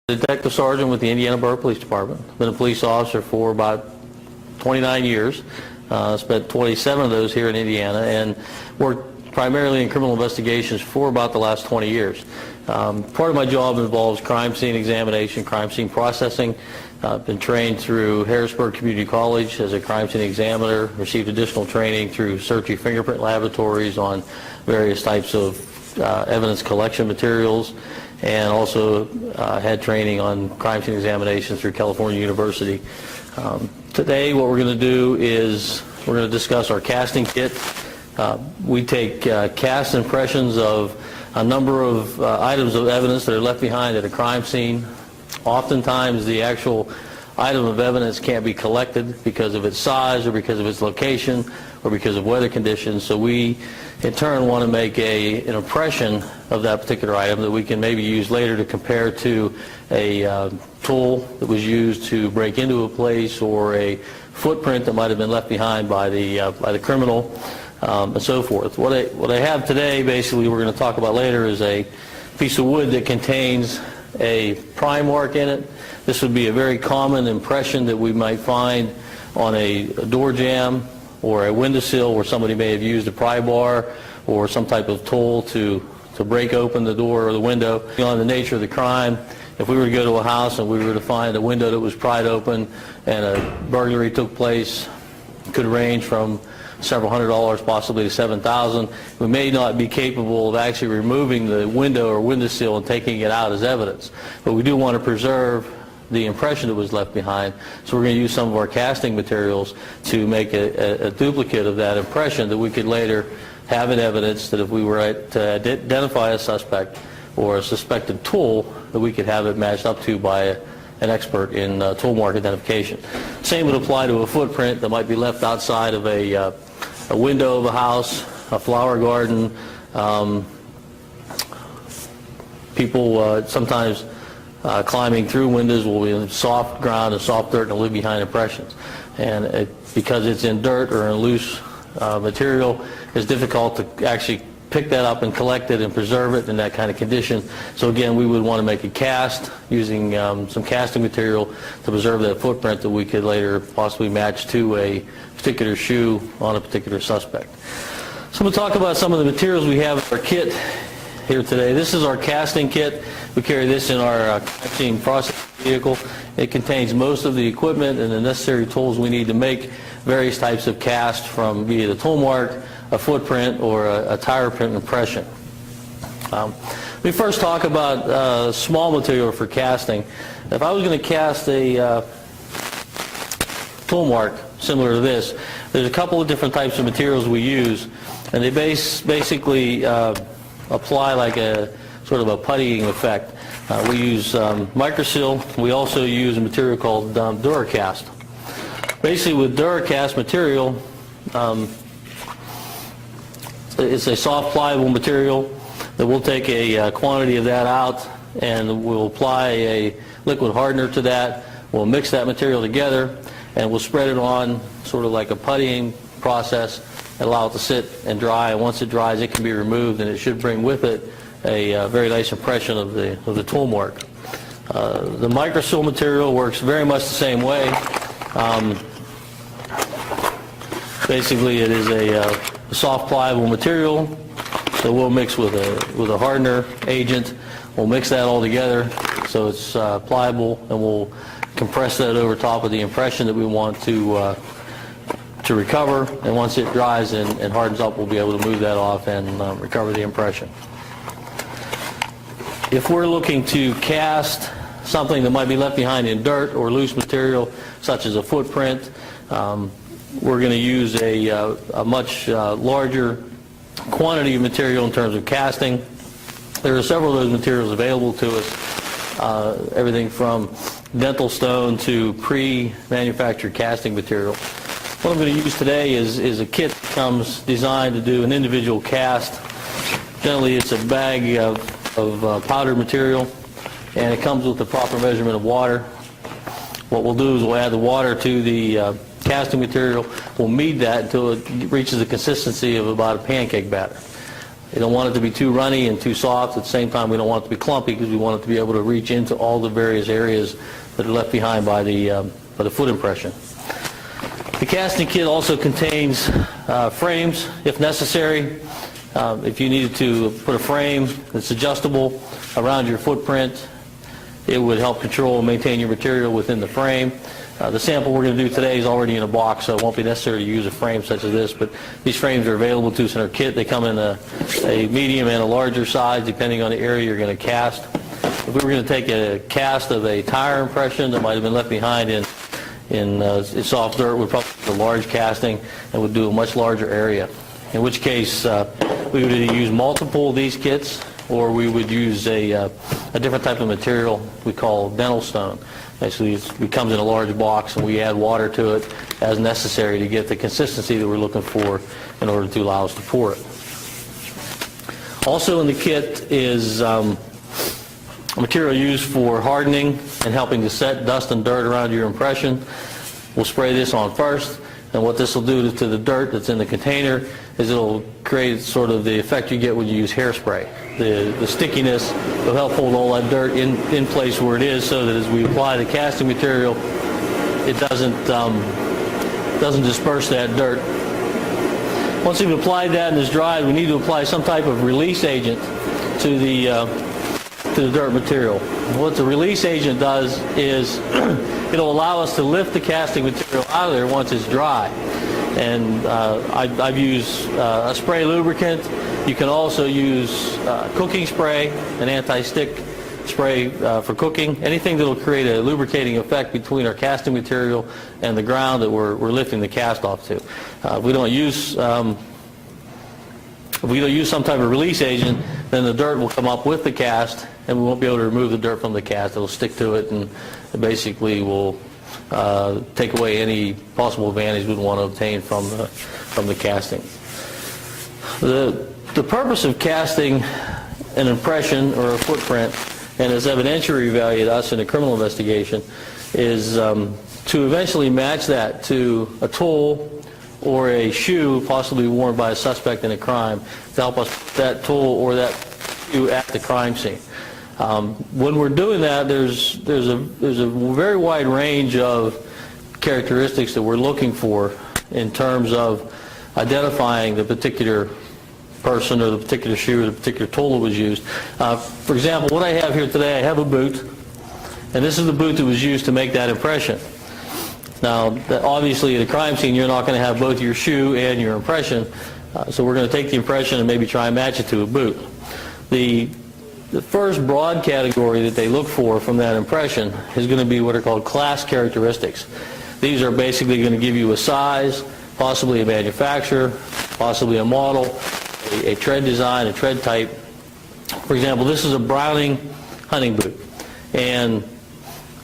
Detective Sergeant with the Indiana Borough Police Department. Been a police officer for about 29 years. Spent 27 of those here in Indiana and worked primarily in criminal investigations for about the last 20 years. Part of my job involves crime scene examination, crime scene processing. Been trained through Harrisburg Community College as a crime scene examiner, received additional training through Searchy Fingerprint Laboratories on various types of evidence collection materials, and also had training on crime scene examinations through California University. Today what we're going to do is we're going to discuss our casting kit. We take cast impressions of a number of items of evidence that are left behind at a crime scene. Oftentimes the actual item of evidence can't be collected because of its size or because of its location or because of weather conditions, so we in turn want to make an impression of that particular item that we can maybe use later to compare to a tool that was used to break into a place or a footprint that might have been left behind by the criminal, and so forth. What I have today, basically, we're going to talk about later, is a piece of wood that contains a pry mark in it. This would be a very common impression that we might find on a door jamb or a windowsill where somebody may have used a pry bar or some type of tool to break open the door or the window. On the nature of the crime, if we were to go to a house and we were to find a window that was pried open and a burglary took place, it could range from several $100s possibly to $7,000. We may not be capable of actually removing the window or windowsill and taking it out as evidence, but we do want to preserve the impression that was left behind, so we're going to use some of our casting materials to make a duplicate of that impression that we could later have in evidence, that if we were to identify a suspect or a suspected tool, that we could have it matched up to by an expert in tool mark identification. Same would apply to a footprint that might be left outside of a window of a house, a flower garden. People sometimes climbing through windows will be in soft ground and soft dirt and leave behind impressions. And because it's in dirt or in loose material, it's difficult to actually pick that up and collect it and preserve it in that kind of condition. So again, we would want to make a cast using some casting material to preserve that footprint that we could later possibly match to a particular shoe on a particular suspect. So we'll talk about some of the materials we have in our kit here today. This is our casting kit. We carry this in our crime scene processing vehicle. It contains most of the equipment and the necessary tools we need to make various types of cast from either the tool mark, a footprint, or a tire print impression. We first talk about small material for casting. If I was going to cast a tool mark similar to this, there's a couple of different types of materials we use, and they basically apply like a sort of a puttying effect. We use Microsil. We also use a material called Duracast. Basically, with Duracast material, it's a soft, pliable material that we'll take a quantity of that out and we'll apply a liquid hardener to that. We'll mix that material together and we'll spread it on sort of like a puttying process and allow it to sit and dry. And once it dries, it can be removed, and it should bring with it a very nice impression of the tool mark. The Microsil material works very much the same way. Basically, it is a soft, pliable material that we'll mix with a hardener agent. We'll mix that all together so it's pliable, and we'll compress that over top of the impression that we want to recover. And once it dries and hardens up, we'll be able to move that off and recover the impression. If we're looking to cast something that might be left behind in dirt or loose material, such as a footprint, we're going to use a much larger quantity of material in terms of casting. There are several of those materials available to us, everything from dental stone to pre-manufactured casting material. What I'm going to use today is a kit that comes designed to do an individual cast. Generally, it's a bag of powdered material, and it comes with the proper measurement of water. What we'll do is we'll add the water to the casting material. We'll knead that until it reaches the consistency of about a pancake batter. We don't want it to be too runny and too soft. At the same time, we don't want it to be clumpy because we want it to be able to reach into all the various areas that are left behind by the foot impression. The casting kit also contains frames, if necessary. If you needed to put a frame that's adjustable around your footprint, it would help control and maintain your material within the frame. The sample we're going to do today is already in a box, so it won't be necessary to use a frame such as this, but these frames are available to us in our kit. They come in a medium and a larger size depending on the area you're going to cast. If we were going to take a cast of a tire impression that might have been left behind in soft dirt, we'd probably do a large casting and would do a much larger area, in which case we would either use multiple of these kits or we would use a different type of material we call dental stone. Basically, it comes in a large box and we add water to it as necessary to get the consistency that we're looking for in order to allow us to pour it. Also in the kit is a material used for hardening and helping to set dust and dirt around your impression. We'll spray this on first, and what this will do to the dirt that's in the container is it'll create sort of the effect you get when you use hairspray. The stickiness will help hold all that dirt in place where it is, so that as we apply the casting material, it doesn't disperse that dirt. Once we've applied that and it's dried, we need to apply some type of release agent to the dirt material. What the release agent does is it'll allow us to lift the casting material out of there once it's dry. And I've used a spray lubricant. You can also use cooking spray, an anti-stick spray for cooking, anything that will create a lubricating effect between our casting material and the ground that we're lifting the cast off to. If we don't use some type of release agent, then the dirt will come up with the cast and we won't be able to remove the dirt from the cast. It'll stick to it and it basically will take away any possible advantage we'd want to obtain from the casting. The purpose of casting an impression or a footprint and its evidentiary value to us in a criminal investigation is to eventually match that to a tool or a shoe possibly worn by a suspect in a crime to help us put that tool or that shoe at the crime scene. When we're doing that, there's a very wide range of characteristics that we're looking for in terms of identifying the particular person or the particular shoe or the particular tool that was used. For example, what I have here today, I have a boot, and this is the boot that was used to make that impression. Now, obviously at a crime scene you're not going to have both your shoe and your impression, so we're going to take the impression and maybe try and match it to a boot. The first broad category that they look for from that impression is going to be what are called class characteristics. These are basically going to give you a size, possibly a manufacturer, possibly a model, a tread design, a tread type. For example, this is a Browning hunting boot, and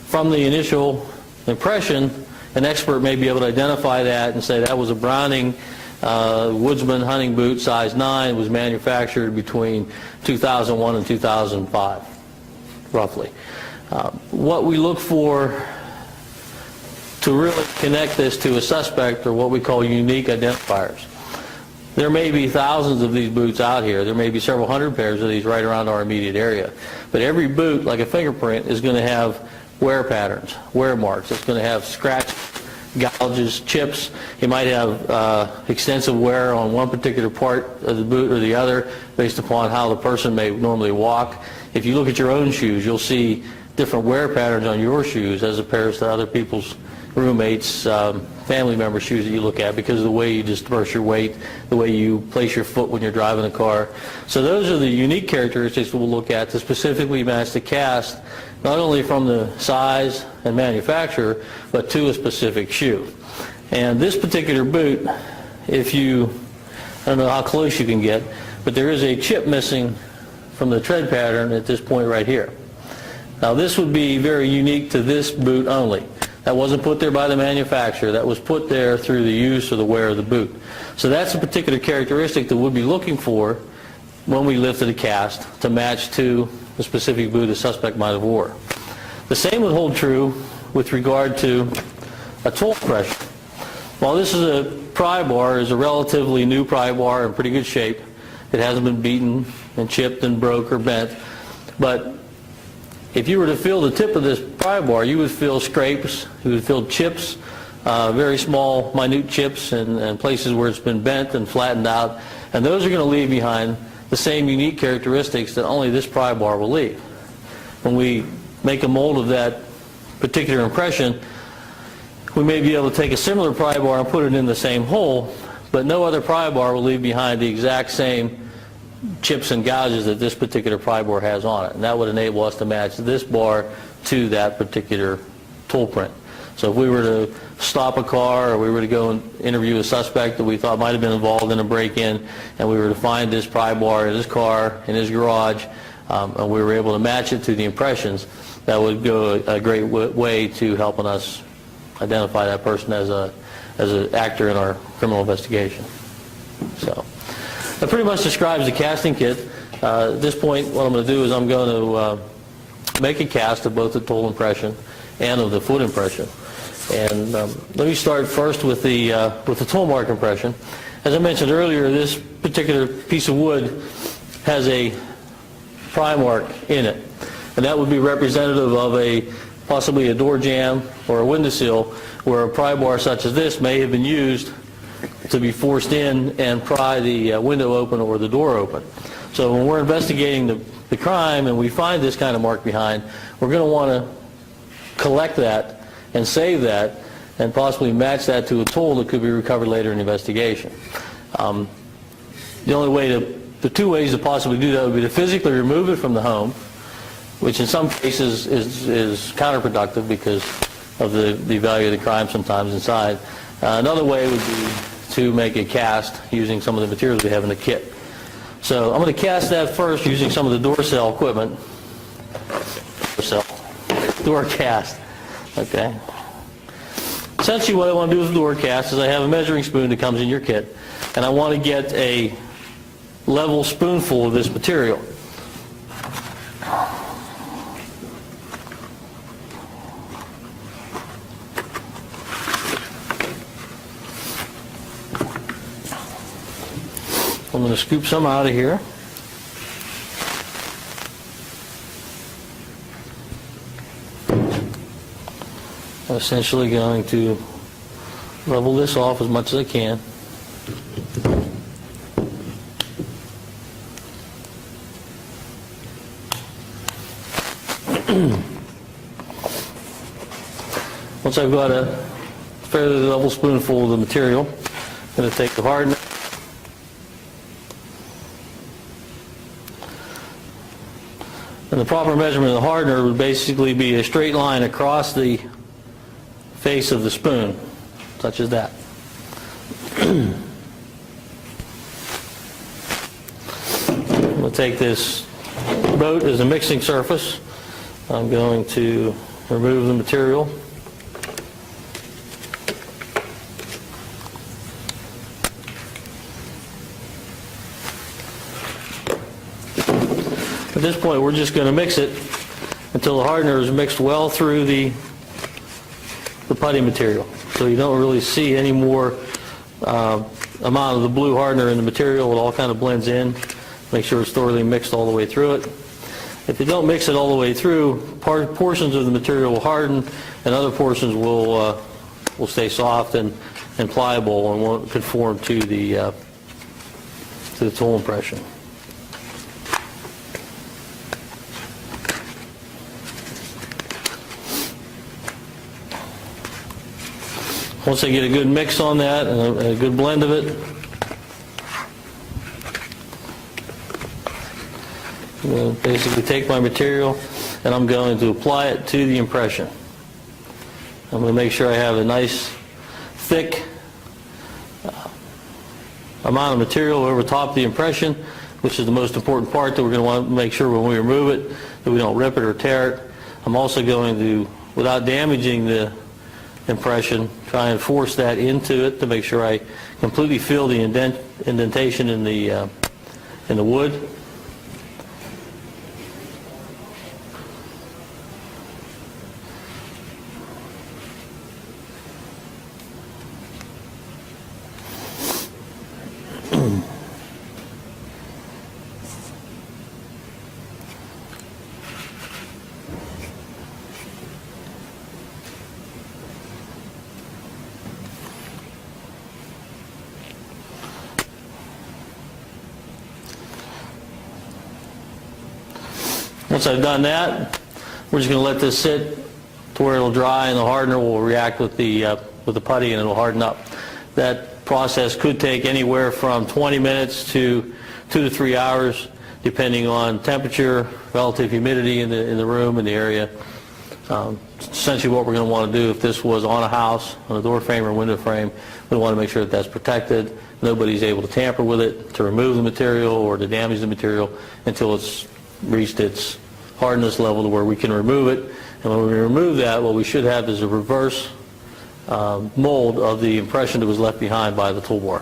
from the initial impression, an expert may be able to identify that and say that was a Browning Woodsman hunting boot, size 9, was manufactured between 2001 and 2005, roughly. What we look for to really connect this to a suspect are what we call unique identifiers. There may be thousands of these boots out here. There may be several hundred pairs of these right around our immediate area. But every boot, like a fingerprint, is going to have wear patterns, wear marks. It's going to have scratches, gouges, chips. You might have extensive wear on one particular part of the boot or the other based upon how the person may normally walk. If you look at your own shoes, you'll see different wear patterns on your shoes as opposed to other people's roommates, family member shoes that you look at because of the way you disperse your weight, the way you place your foot when you're driving a car. So those are the unique characteristics we'll look at to specifically match the cast, not only from the size and manufacturer, but to a specific shoe. And this particular boot, I don't know how close you can get, but there is a chip missing from the tread pattern at this point right here. Now this would be very unique to this boot only. That wasn't put there by the manufacturer. That was put there through the use or the wear of the boot. So that's a particular characteristic that we'll be looking for when we lifted a cast to match to the specific boot a suspect might have wore. The same would hold true with regard to a tool impression. While this is a pry bar, is a relatively new pry bar in pretty good shape, It hasn't been beaten and chipped and broke or bent. But if you were to feel the tip of this pry bar, you would feel scrapes, you would feel chips, very small, minute chips, and places where it's been bent and flattened out. And those are going to leave behind the same unique characteristics that only this pry bar will leave. When we make a mold of that particular impression, we may be able to take a similar pry bar and put it in the same hole, but no other pry bar will leave behind the exact same chips and gouges that this particular pry bar has on it. And that would enable us to match this bar to that particular tool print. So if we were to stop a car, or we were to go and interview a suspect that we thought might have been involved in a break-in, and we were to find this pry bar in his car, in his garage, and we were able to match it to the impressions, that would go a great way to helping us identify that person as an actor in our criminal investigation. So that pretty much describes the casting kit. At this point, what I'm going to do is I'm going to make a cast of both the tool impression and of the foot impression. And let me start first with the tool mark impression. As I mentioned earlier, this particular piece of wood has a pry mark in it, and that would be representative of possibly a door jamb or a windowsill, where a pry bar such as this may have been used to be forced in and pry the window open or the door open. So when we're investigating the crime and we find this kind of mark behind, we're going to want to collect that and save that and possibly match that to a tool that could be recovered later in the investigation. The two ways to possibly do that would be to physically remove it from the home, which in some cases is counterproductive because of the value of the crime sometimes inside. Another way would be to make a cast using some of the materials we have in the kit. So I'm going to cast that first using some of the door cell equipment. Door cast. Okay. Essentially what I want to do with the door cast is I have a measuring spoon that comes in your kit, and I want to get a level spoonful of this material. I'm going to scoop some out of here. I'm essentially going to level this off as much as I can. Once I've got a fairly level spoonful of the material, I'm going to take the hardener. And the proper measurement of the hardener would basically be a straight line across the face of the spoon, such as that. I'm going to take this boat as a mixing surface. I'm going to remove the material. At this point, we're just going to mix it until the hardener is mixed well through the putty material. So you don't really see any more amount of the blue hardener in the material. It all kind of blends in. Make sure it's thoroughly mixed all the way through it. If you don't mix it all the way through, portions of the material will harden, and other portions will stay soft and pliable and won't conform to the tool impression. Once I get a good mix on that and a good blend of it, I'm going to basically take my material and I'm going to apply it to the impression. I'm going to make sure I have a nice thick amount of material over top of the impression, which is the most important part that we're going to want to make sure when we remove it that we don't rip it or tear it. I'm also going to, without damaging the impression, try and force that into it to make sure I completely fill the indentation in the wood. Once I've done that, we're just going to let this sit to where it'll dry, and the hardener will react with the putty, and it'll harden up. That process could take anywhere from 20 minutes to 2 to 3 hours, depending on temperature, relative humidity in the room and the area. Essentially what we're going to want to do, if this was on a house, on a door frame or window frame, we want to make sure that that's protected. Nobody's able to tamper with it, to remove the material or to damage the material until it's reached its hardness level to where we can remove it. And when we remove that, what we should have is a reverse mold of the impression that was left behind by the tool bore.